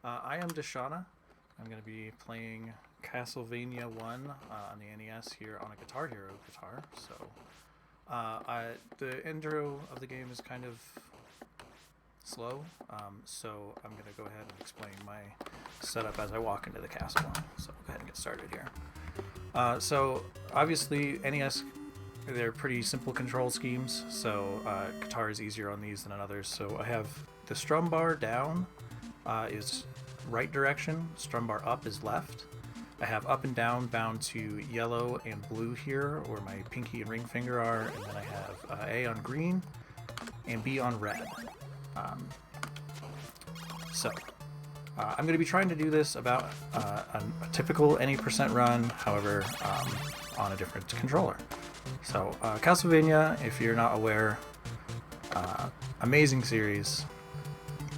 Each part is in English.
I am Deshana. I'm going to be playing Castlevania 1 on the NES here on a Guitar Hero guitar. The intro of the game is kind of slow, so I'm going to go ahead and explain my setup as I walk into the castle. So go ahead and get started here. So obviously NES, they're pretty simple control schemes, so guitar is easier on these than on others. So I have the strum bar down is right direction, strum bar up is left. I have up and down bound to yellow and blue here, where my pinky and ring finger are, and then I have A on green and B on red. I'm going to be trying to do this about a typical any percent run, however, on a different controller. So Castlevania, if you're not aware, amazing series.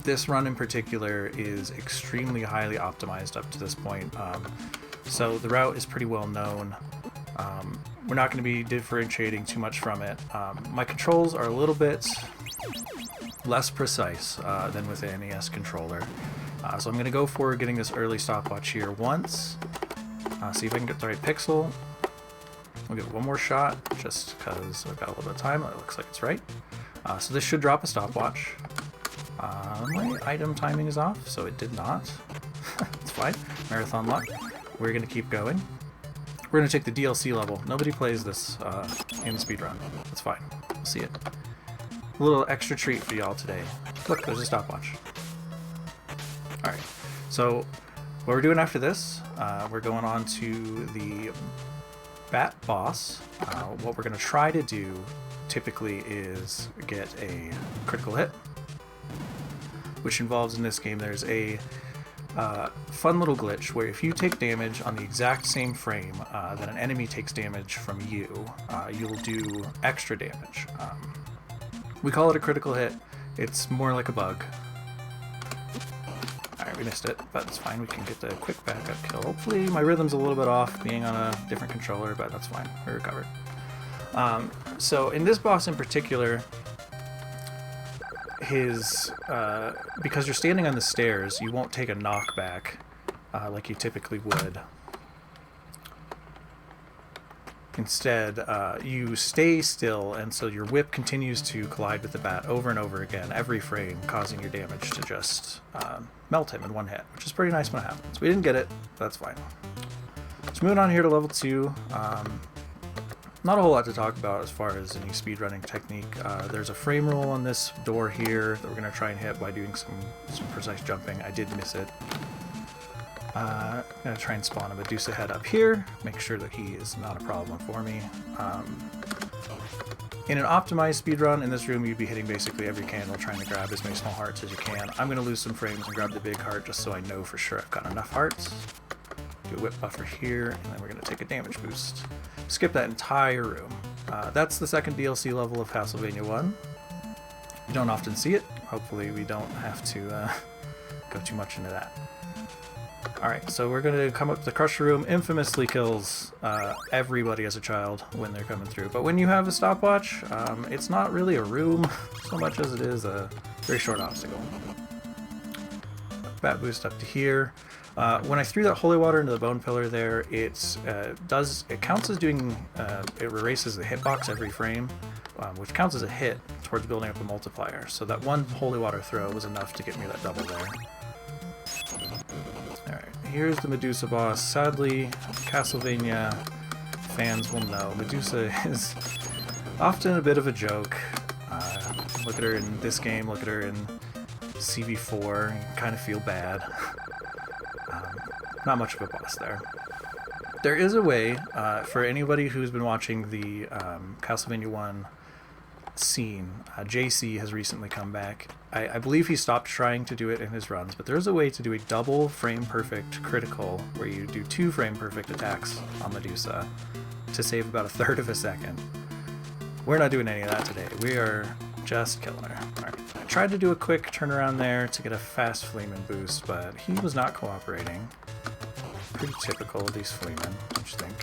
This run in particular is extremely highly optimized up to this point. So the route is pretty well known. We're not going to be differentiating too much from it. My controls are a little bit less precise than with the NES controller. So I'm going to go for getting this early stopwatch here once. See if I can get the right pixel. We'll give it one more shot, just because I've got a little bit of time. It looks like it's right. So this should drop a stopwatch. My item timing is off, so it did not. It's fine. Marathon luck. We're going to keep going. We're going to take the DLC level. Nobody plays this in speedrun. That's fine. We'll see it. A little extra treat for y'all today. Look, there's a stopwatch. Alright, so what we're doing after this, we're going on to the Bat Boss. What we're going to try to do typically is get a critical hit, which involves, in this game, there's a fun little glitch where if you take damage on the exact same frame that an enemy takes damage from you, you'll do extra damage. We call it a critical hit. It's more like a bug. Alright, we missed it, but it's fine. We can get the quick backup kill. Hopefully my rhythm's a little bit off being on a different controller, but that's fine. We recovered. So in this boss in particular, because you're standing on the stairs, you won't take a knockback like you typically would. Instead, you stay still, and so your whip continues to collide with the bat over and over again, every frame, causing your damage to just melt him in one hit, which is pretty nice when it happens. We didn't get it, but that's fine. So moving on here to level 2. Not a whole lot to talk about as far as any speedrunning technique. There's a frame roll on this door here that we're going to try and hit by doing some precise jumping. I did miss it. I'm going to try and spawn a Medusa head up here, make sure that he is not a problem for me. In an optimized speedrun in this room, you'd be hitting basically every candle, trying to grab as many small hearts as you can. I'm going to lose some frames and grab the big heart just so I know for sure I've got enough hearts. Do a whip buffer here, and then we're going to take a damage boost. Skip that entire room. That's the second DLC level of Castlevania 1. You don't often see it. Hopefully we don't have to go too much into that. Alright, so we're going to come up to the Crusher Room. Infamously kills everybody as a child when they're coming through. But when you have a stopwatch, it's not really a room so much as it is a very short obstacle. Bat boost up to here. When I threw that holy water into the bone pillar there, it counts as doing, it erases the hitbox every frame, which counts as a hit towards building up a multiplier. So that one holy water throw was enough to get me that double there. Alright, here's the Medusa Boss. Sadly, Castlevania fans will know Medusa is often a bit of a joke. Look at her in this game, look at her in CV4, you kind of feel bad. Not much of a boss there. There is a way, for anybody who's been watching the Castlevania 1 scene, JC has recently come back. I believe he stopped trying to do it in his runs, but there's a way to do a double frame perfect critical where you do 2 frame perfect attacks on Medusa to save about a third of a second. We're not doing any of that today. We are just killing her. Right. I tried to do a quick turnaround there to get a fast Fleeman boost, but he was not cooperating. Pretty typical of these Fleemen, don't you think?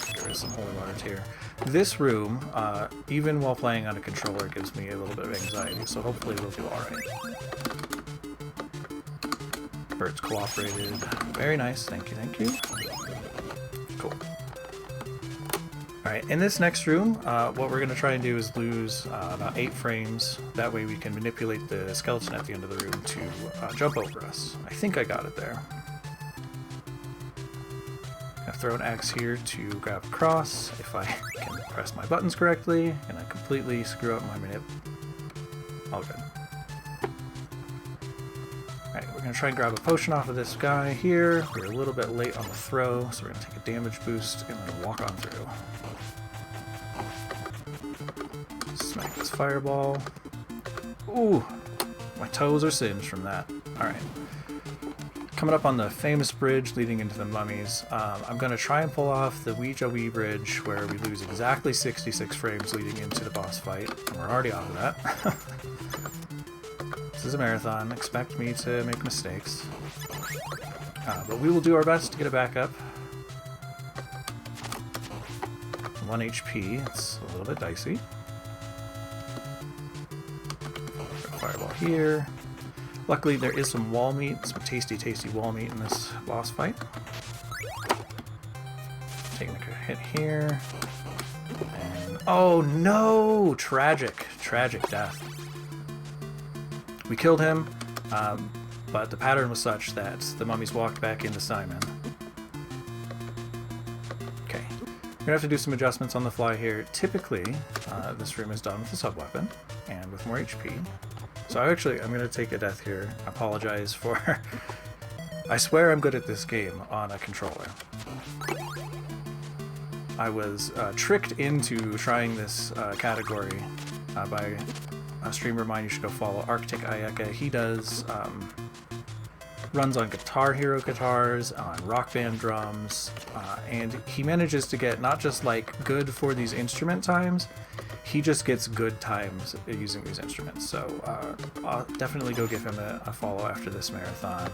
Get rid of some holy water here. This room, even while playing on a controller, gives me a little bit of anxiety, so hopefully we'll do alright. Experts cooperated. Very nice. Thank you, thank you. Cool. Alright, in this next room, what we're going to try and do is lose about 8 frames. That way we can manipulate the skeleton at the end of the room to jump over us. I think I got it there. Gonna throw an axe here to grab across, if I can press my buttons correctly, and I completely screw up my manip. All good. Alright, we're going to try and grab a potion off of this guy here. We're a little bit late on the throw, so we're going to take a damage boost and then walk on through. Smack this fireball. Ooh! My toes are singed from that. Alright. Coming up on the famous bridge leading into the mummies, I'm going to try and pull off the Ouija Wee bridge where we lose exactly 66 frames leading into the boss fight, and we're already off of that. This is a marathon, expect me to make mistakes. But we will do our best to get it back up. 1 HP, it's a little bit dicey. Fireball here. Luckily, there is some wall meat, some tasty, tasty wall meat in this boss fight. Taking a hit here. And oh no! Tragic, tragic death. We killed him, but the pattern was such that the mummies walked back into Simon. Okay, we're gonna have to do some adjustments on the fly here. Typically, this room is done with a sub-weapon and with more HP. So I'm going to take a death here. I apologize for... I swear I'm good at this game on a controller. I was tricked into trying this category by a streamer of mine you should go follow, Arctic Ayeka. He does... runs on Guitar Hero guitars, on Rock Band drums, and he manages to get not just like good for these instrument times, he just gets good times using these instruments. So I'll definitely go give him a follow after this marathon.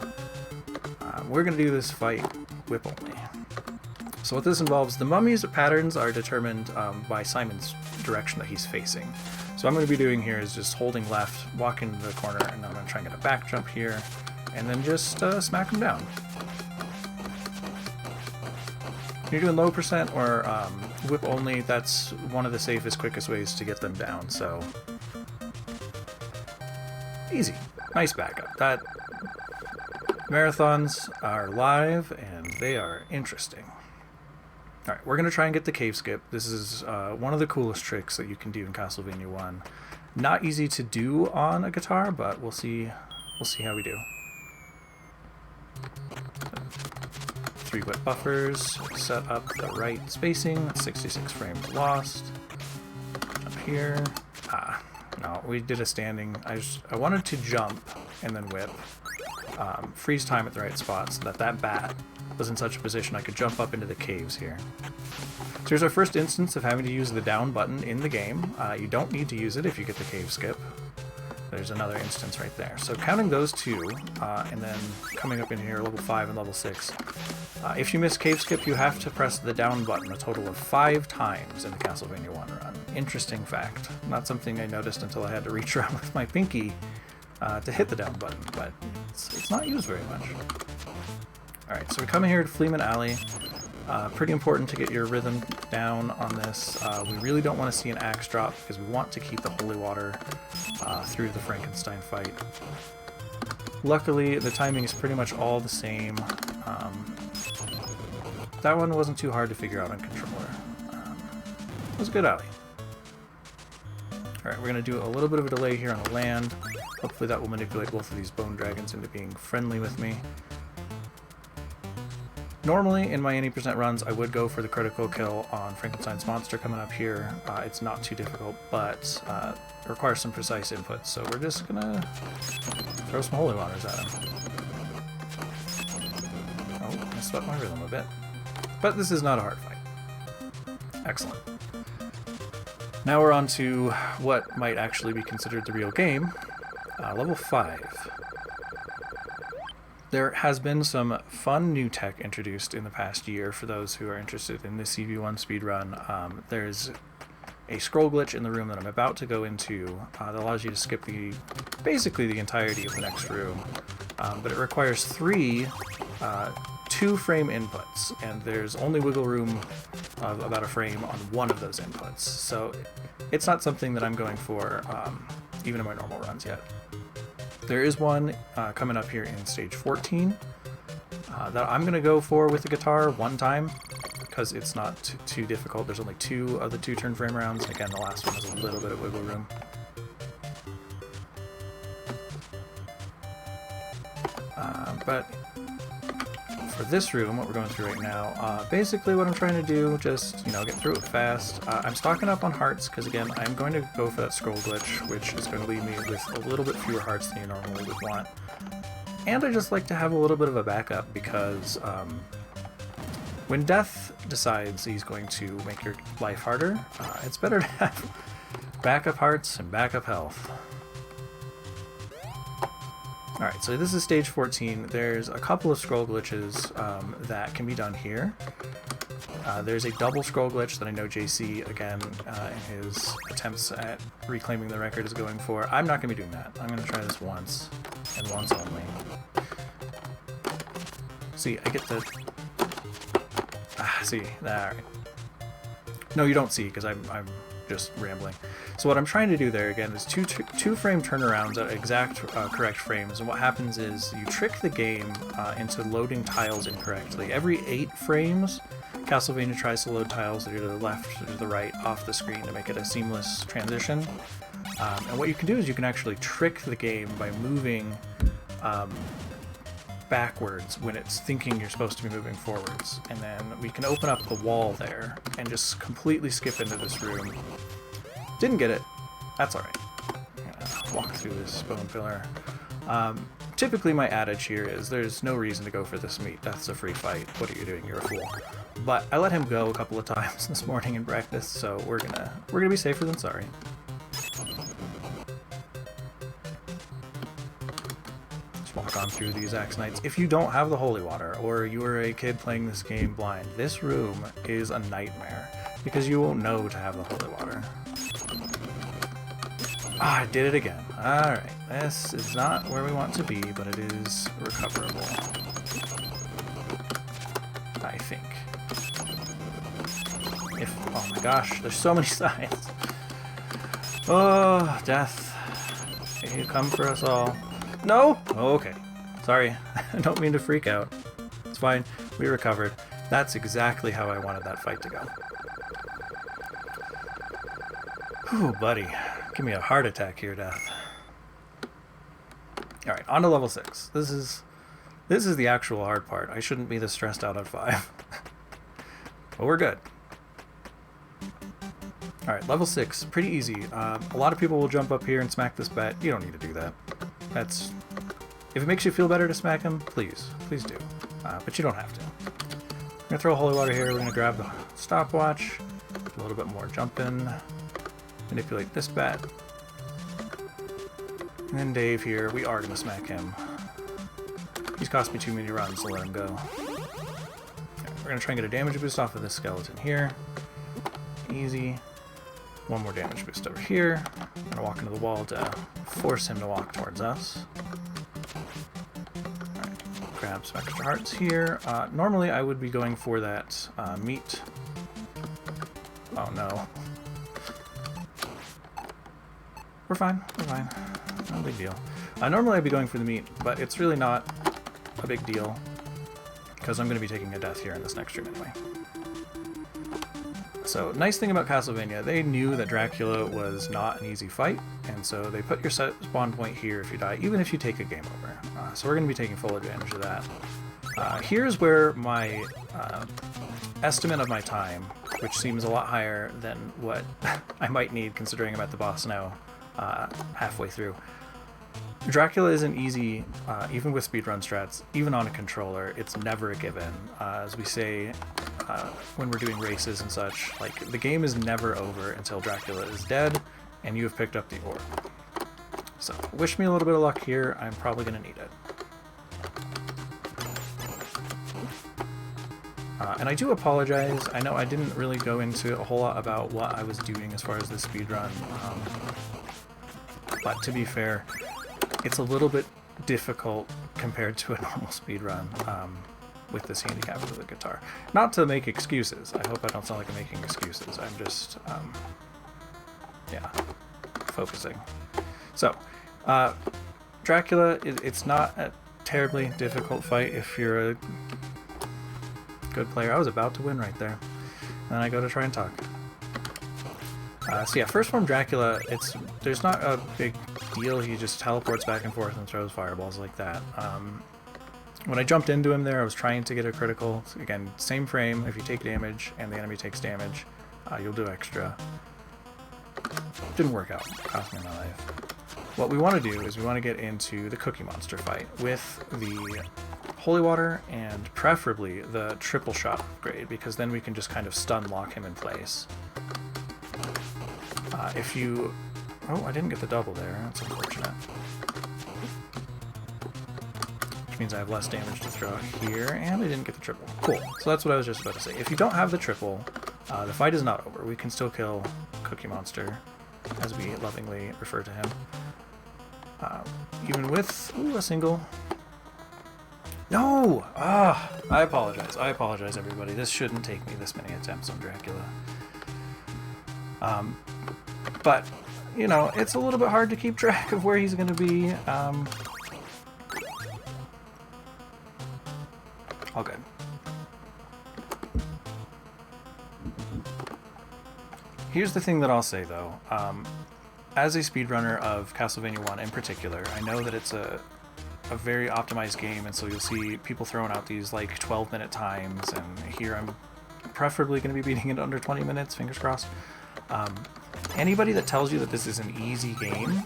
We're going to do this fight whip only. So what this involves, the mummy's patterns are determined by Simon's direction that he's facing. So what I'm going to be doing here is just holding left, walk into the corner, and then I'm going to try and get a back jump here, and then just smack him down. If you're doing low percent or whip only, that's one of the safest, quickest ways to get them down, so... Easy. Nice backup. That... Marathons are live, and they are interesting. Alright, we're going to try and get the cave skip. This is one of the coolest tricks that you can do in Castlevania 1. Not easy to do on a guitar, but we'll see how we do. 3 whip buffers, set up the right spacing, 66 frames lost. Jump here. No, we did a standing. I wanted to jump and then whip. Freeze time at the right spot so that bat was in such a position I could jump up into the caves here. So here's our first instance of having to use the down button in the game. You don't need to use it if you get the cave skip. There's another instance right there. So counting those two, and then coming up in here, level 5 and level 6. If you miss cave skip, you have to press the down button a total of 5 times in the Castlevania 1 run. Interesting fact. Not something I noticed until I had to reach around with my pinky to hit the down button, but it's not used very much. Alright, so we come in here to Fleeman Alley. Pretty important to get your rhythm down on this. We really don't want to see an axe drop because we want to keep the holy water through the Frankenstein fight. Luckily, the timing is pretty much all the same. That one wasn't too hard to figure out on controller. It was a good alley. Alright, we're going to do a little bit of a delay here on the land. Hopefully that will manipulate both of these bone dragons into being friendly with me. Normally, in my any percent runs, I would go for the critical kill on Frankenstein's monster coming up here. It's not too difficult, but it requires some precise input, so we're just gonna throw some holy waters at him. Oh, I swept my rhythm a bit. But this is not a hard fight. Excellent. Now we're on to what might actually be considered the real game. Level 5. There has been some fun new tech introduced in the past year for those who are interested in the CV1 speedrun. There's a scroll glitch in the room that I'm about to go into that allows you to skip basically the entirety of the next room but it requires 3 2-frame inputs, and there's only wiggle room of about a frame on one of those inputs. So it's not something that I'm going for even in my normal runs yet. There is one coming up here in stage 14 that I'm going to go for with the guitar one time, because it's not too difficult. There's only 2 of the 2 turn frame rounds, and again, the last one has a little bit of wiggle room. But for this room, what we're going through right now, basically what I'm trying to do, just, get through it fast. I'm stocking up on hearts, because again, I'm going to go for that scroll glitch, which is going to leave me with a little bit fewer hearts than you normally would want. And I just like to have a little bit of a backup, because when Death decides he's going to make your life harder, it's better to have backup hearts and backup health. Alright, so this is stage 14. There's a couple of scroll glitches that can be done here. There's a double scroll glitch that I know JC, again, in his attempts at reclaiming the record, is going for. I'm not going to be doing that. I'm going to try this once, and once only. See, I get the... see, alright. No, you don't see, because I'm just rambling. So what I'm trying to do there, again, is two frame turnarounds at exact correct frames, and what happens is you trick the game into loading tiles incorrectly. Every 8 frames, Castlevania tries to load tiles that are to the left or to the right off the screen to make it a seamless transition. And what you can do is you can actually trick the game by moving backwards when it's thinking you're supposed to be moving forwards. And then we can open up the wall there and just completely skip into this room. Didn't get it. That's alright. Walk through this bone pillar. Typically my adage here is there's no reason to go for this meat. That's a free fight. What are you doing? You're a fool. But I let him go a couple of times this morning in practice, so we're gonna be safer than sorry. Just walk on through these Axe Knights. If you don't have the holy water, or you are a kid playing this game blind, this room is a nightmare, because you won't know to have the holy water. Ah, I did it again. Alright, this is not where we want to be, but it is recoverable. I think. Oh my gosh, there's so many sides. Oh, Death. You come for us all. No? Oh, okay. Sorry. I don't mean to freak out. It's fine. We recovered. That's exactly how I wanted that fight to go. Whew, buddy. Give me a heart attack here, Death. Alright, on to level 6. This is the actual hard part. I shouldn't be this stressed out at 5. But we're good. Alright, level 6. Pretty easy. A lot of people will jump up here and smack this bat. You don't need to do that. If it makes you feel better to smack him, please do. But you don't have to. I'm going to throw holy water here. We're going to grab the stopwatch. A little bit more jumping. Manipulate this bat. And then Dave here, we are going to smack him. He's cost me too many runs, so let him go. Okay, we're going to try and get a damage boost off of this skeleton here. Easy. One more damage boost over here. I'm going to walk into the wall to force him to walk towards us. Alright, grab some extra hearts here. Normally I would be going for that meat. Oh no. We're fine. No big deal. Normally I'd be going for the meat, but it's really not a big deal, because I'm going to be taking a death here in this next stream anyway. So, nice thing about Castlevania, they knew that Dracula was not an easy fight, and so they put your set spawn point here if you die, even if you take a game over. So we're going to be taking full advantage of that. Here's where my estimate of my time, which seems a lot higher than what I might need considering I'm at the boss now, halfway through. Dracula isn't easy, even with speedrun strats, even on a controller. It's never a given. As we say when we're doing races and such, like, the game is never over until Dracula is dead and you have picked up the orb. So, wish me a little bit of luck here. I'm probably going to need it. And I do apologize. I know I didn't really go into a whole lot about what I was doing as far as the speedrun. But to be fair, it's a little bit difficult compared to a normal speedrun with this handicap for the guitar. Not to make excuses. I hope I don't sound like I'm making excuses. I'm just, yeah, focusing. So, Dracula, it's not a terribly difficult fight if you're a good player. I was about to win right there. And then I go to try and talk. So yeah, first form Dracula, there's not a big deal. He just teleports back and forth and throws fireballs like that. When I jumped into him there, I was trying to get a critical. So again, same frame. If you take damage and the enemy takes damage, you'll do extra. Didn't work out. Cost me my life. What we want to do is we want to get into the Cookie Monster fight with the Holy Water and preferably the triple shot upgrade, because then we can just kind of stun lock him in place. If you... Oh, I didn't get the double there. That's unfortunate. Which means I have less damage to throw out here, and I didn't get the triple. Cool. So that's what I was just about to say. If you don't have the triple, the fight is not over. We can still kill Cookie Monster, as we lovingly refer to him. Even with a single... No! I apologize. I apologize, everybody. This shouldn't take me this many attempts on Dracula. But, you know, it's a little bit hard to keep track of where he's going to be. All good. Here's the thing that I'll say, though. As a speedrunner of Castlevania 1 in particular, I know that it's a very optimized game, and so you'll see people throwing out these, like, 12-minute times, and here I'm preferably going to be beating it under 20 minutes, fingers crossed. Anybody that tells you that this is an easy game,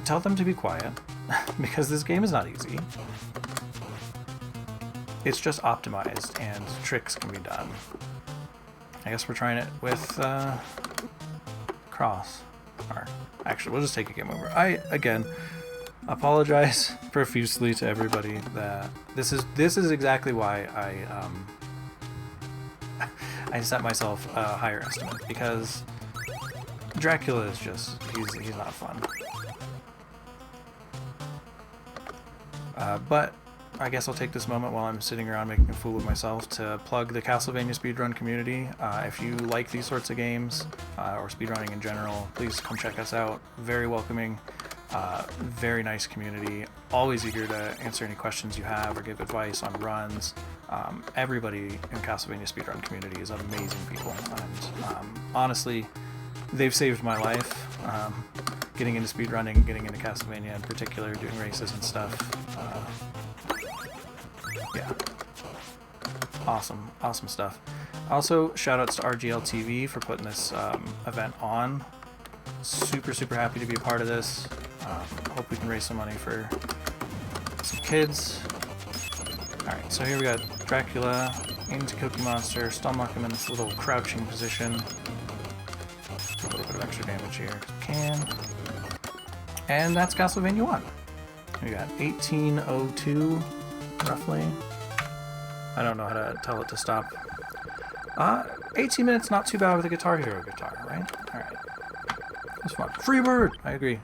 tell them to be quiet, because this game is not easy. It's just optimized, and tricks can be done. I guess we're trying it with cross. Or, actually, we'll just take a game over. I, again, apologize profusely to everybody that this is exactly why I set myself a higher estimate, because Dracula is just, he's not fun. But I guess I'll take this moment while I'm sitting around making a fool of myself to plug the Castlevania speedrun community. If you like these sorts of games, or speedrunning in general, please come check us out. Very welcoming, very nice community, always eager to answer any questions you have or give advice on runs. Everybody in Castlevania speedrun community is amazing people, and honestly, they've saved my life. Getting into speedrunning, getting into Castlevania in particular, doing races and stuff. Yeah. Awesome stuff. Also, shoutouts to RGL TV for putting this event on. Super happy to be a part of this. Hope we can raise some money for some kids. Alright, so here we got Dracula into Cookie Monster, stun lock him in this little crouching position. Do a little bit of extra damage here if we can. And that's Castlevania 1. We got 1802, roughly. I don't know how to tell it to stop. 18 minutes, not too bad with a Guitar Hero guitar, right? Alright. That's fun. Freebird! I agree.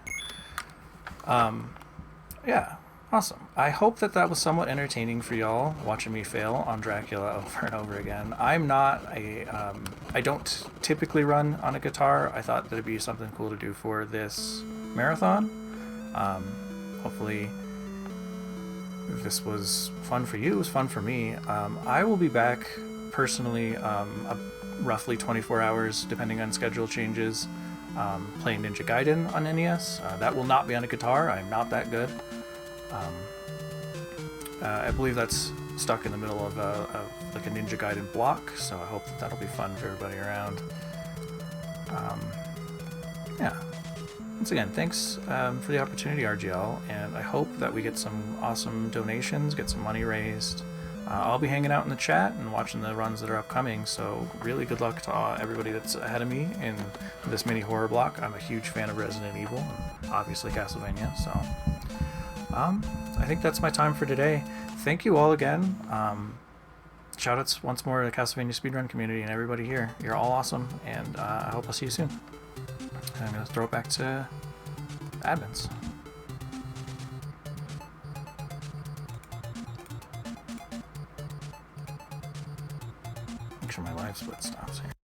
Yeah, awesome. I hope that was somewhat entertaining for y'all, watching me fail on Dracula over and over again. I'm not a, I don't typically run on a guitar. I thought that'd be something cool to do for this marathon. Hopefully this was fun for you. It was fun for me. I will be back personally roughly 24 hours, depending on schedule changes, playing Ninja Gaiden on NES. That will not be on a guitar. I'm not that good. I believe that's stuck in the middle of like a Ninja Gaiden block, so I hope that'll be fun for everybody around. Yeah. Once again, thanks for the opportunity, RGL, and I hope that we get some awesome donations, get some money raised. I'll be hanging out in the chat and watching the runs that are upcoming, so really good luck to everybody that's ahead of me in this mini horror block. I'm a huge fan of Resident Evil, and obviously Castlevania, so I think that's my time for today. Thank you all again. Shoutouts once more to the Castlevania speedrun community and everybody here. You're all awesome, and I hope I'll see you soon. I'm going to throw it back to admins. sure my live split stops here.